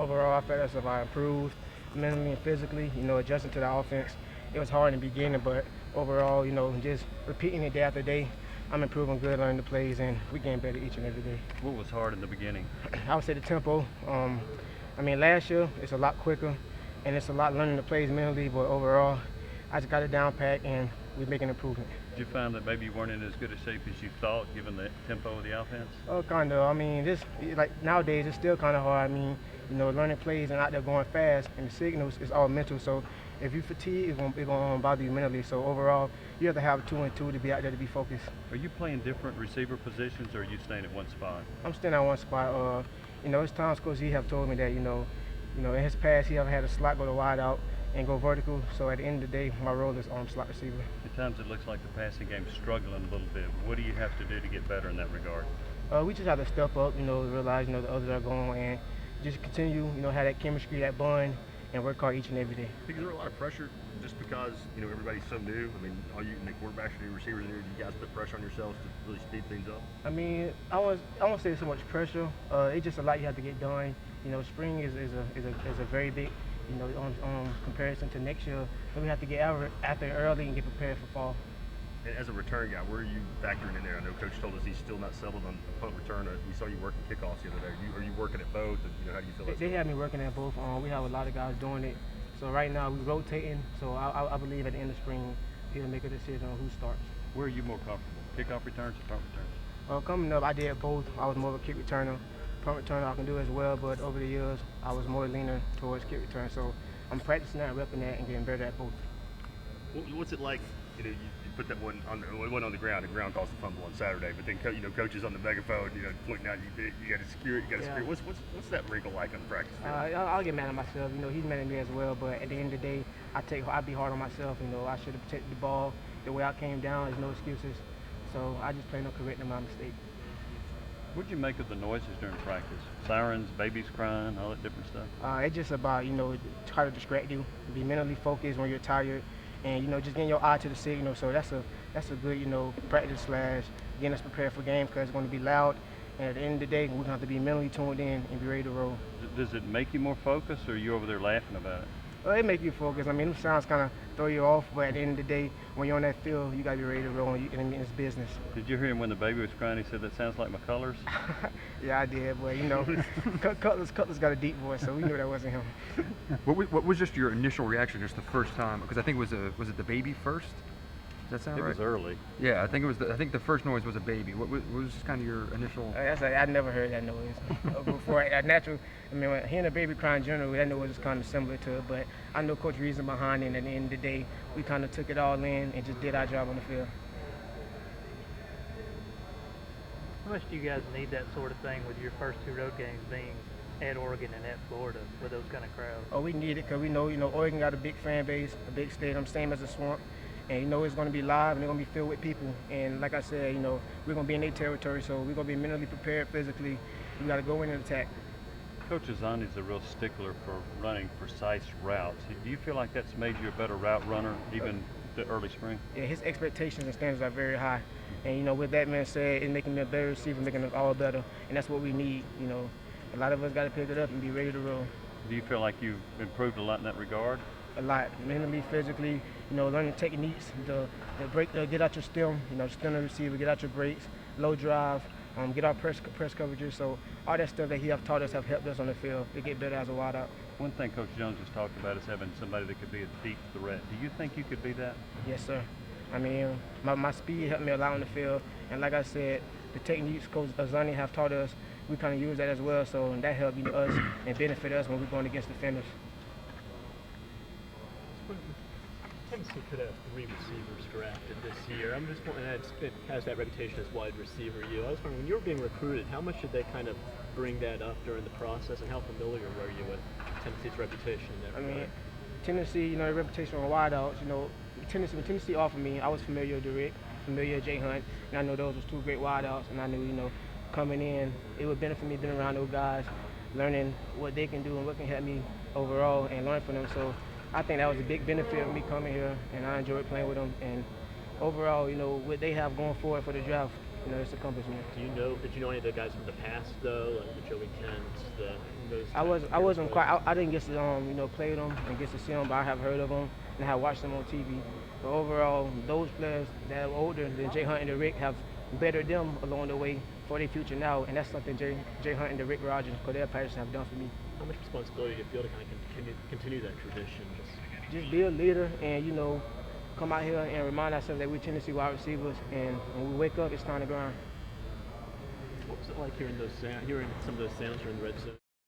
Overall, I felt as if I improved mentally and physically, adjusting to the offense. It was hard in the beginning, but overall, just repeating it day after day, I'm improving good, learning the plays, and we're getting better each and every day. What was hard in the beginning? I would say the tempo. Last year it's a lot quicker, and it's a lot learning the plays mentally, but overall, I just got it down pat, and we're making improvement. Did you find that maybe you weren't in as good a shape as you thought, given the tempo of the offense? Oh, kind of. This like nowadays it's still kind of hard. Learning plays and out there going fast, and the signals is all mental. So if you fatigue, it's gonna bother you mentally. So overall, you have to have 2 and 2 to be out there to be focused. Are you playing different receiver positions, or are you staying at one spot? I'm staying at one spot. It's times Coach he have told me that in his past he ever had a slot go to wide out and go vertical. So at the end of the day, my role is slot receiver. At times it looks like the passing game's struggling a little bit. What do you have to do to get better in that regard? We just have to step up, realize, the others are going, and just continue, have that chemistry, that bond, and work hard each and every day. Is there a lot of pressure just because, everybody's so new? All you the quarterbacks and the receivers, do you guys put pressure on yourselves to really speed things up? I won't say so much pressure. It's just a lot you have to get done. Spring is a very big, on comparison to next year. So we have to get out there early and get prepared for fall. And as a return guy, where are you factoring in there? I know Coach told us he's still not settled on punt return. We saw you working kickoffs the other day. Are you working at both? And how do you feel? They have me working at both. We have a lot of guys doing it. So right now we're rotating. So I believe at the end of spring he'll make a decision on who starts. Where are you more comfortable? Kickoff returns or punt returns? Coming up, I did both. I was more of a kick returner. Punt returner I can do as well, but over the years I was more leaning towards kick return. So I'm practicing that, repping that, and getting better at both. What's it like? You put that one on the ground. The ground caused a fumble on Saturday, but then coaches on the megaphone, pointing out you got to secure it. You got to secure it. What's that wrinkle like on the practice field? I'll get mad at myself. He's mad at me as well. But at the end of the day, I be hard on myself. I should have protected the ball. The way I came down, there's no excuses. So I just plan on correcting my mistake. What did you make of the noises during practice? Sirens, babies crying, all that different stuff? It's just about, try to distract you, be mentally focused when you're tired, and, just getting your eye to the signal. So that's a good, practice / getting us prepared for game because it's going to be loud. And at the end of the day, we're going to have to be mentally tuned in and be ready to roll. Does it make you more focused, or are you over there laughing about it? It make you focus. Them sounds kind of throw you off, but at the end of the day, when you're on that field, you got to be ready to roll, and it's business. Did you hear him when the baby was crying? He said, "That sounds like McCullers." Yeah, I did, but Cutler's got a deep voice, so we knew that wasn't him. What was just your initial reaction just the first time? Because I think was it the baby first? Does that sound right? It was early. Yeah, I think it was. I think the first noise was a baby. What was kind of your initial? I never heard that noise before. Hearing a baby cry in general, that noise was kind of similar to it. But I know Coach reason behind it, and at the end of the day, we kind of took it all in and just did our job on the field. How much do you guys need that sort of thing with your first 2 road games being at Oregon and at Florida with those kind of crowds? Oh, we need it because we know, Oregon got a big fan base, a big stadium, same as the Swamp. And it's going to be live and they're going to be filled with people. And like I said, we're going to be in their territory, so we're going to be mentally prepared physically. We got to go in and attack. Coach Azzanni's a real stickler for running precise routes. Do you feel like that's made you a better route runner, even the early spring? Yeah, his expectations and standards are very high. And, with that being said, it's making me a better receiver, making us all better. And that's what we need. A lot of us got to pick it up and be ready to roll. Do you feel like you've improved a lot in that regard? A lot, mentally, physically, learning techniques, the break, get out your stem, stem the receiver, get out your breaks, low drive, get our press coverages. So all that stuff that he have taught us have helped us on the field to get better as a wide out. One thing Coach Jones has talked about is having somebody that could be a deep threat. Do you think you could be that? Yes, sir. My speed helped me a lot on the field, and like I said, the techniques Coach Azzanni have taught us, we kind of use that as well. So that helped us and benefit us when we're going against defenders. Tennessee could have 3 receivers drafted this year. I'm just wondering, it has that reputation as wide receiver. I was wondering, when you were being recruited, how much did they kind of bring that up during the process, and how familiar were you with Tennessee's reputation in that regard? Tennessee, the reputation on wideouts, when Tennessee offered me, I was familiar with Rick, familiar with Jay Hunt, and I know those was 2 great wideouts, and I knew, coming in, it would benefit me being around those guys, learning what they can do and what can help me overall and learn from them. So I think that was a big benefit of me coming here, and I enjoyed playing with them. And overall, what they have going forward for the draft, it's accomplishment. Did you know any of the guys from the past though, like the Joey Kents, those? I wasn't quite. I didn't get to play them and get to see them, but I have heard of them and I have watched them on TV. But overall, those players that are older than Jay Hunt and the Rick have bettered them along the way for their future now, and that's something Jay Hunt and the Rick Rogers, Cordell Patterson have done for me. How much responsibility do you feel to kind of continue that tradition? Just be a leader and come out here and remind ourselves that we're Tennessee wide receivers, and when we wake up, it's time to grind. What was it like hearing some of those sounds during the red zone?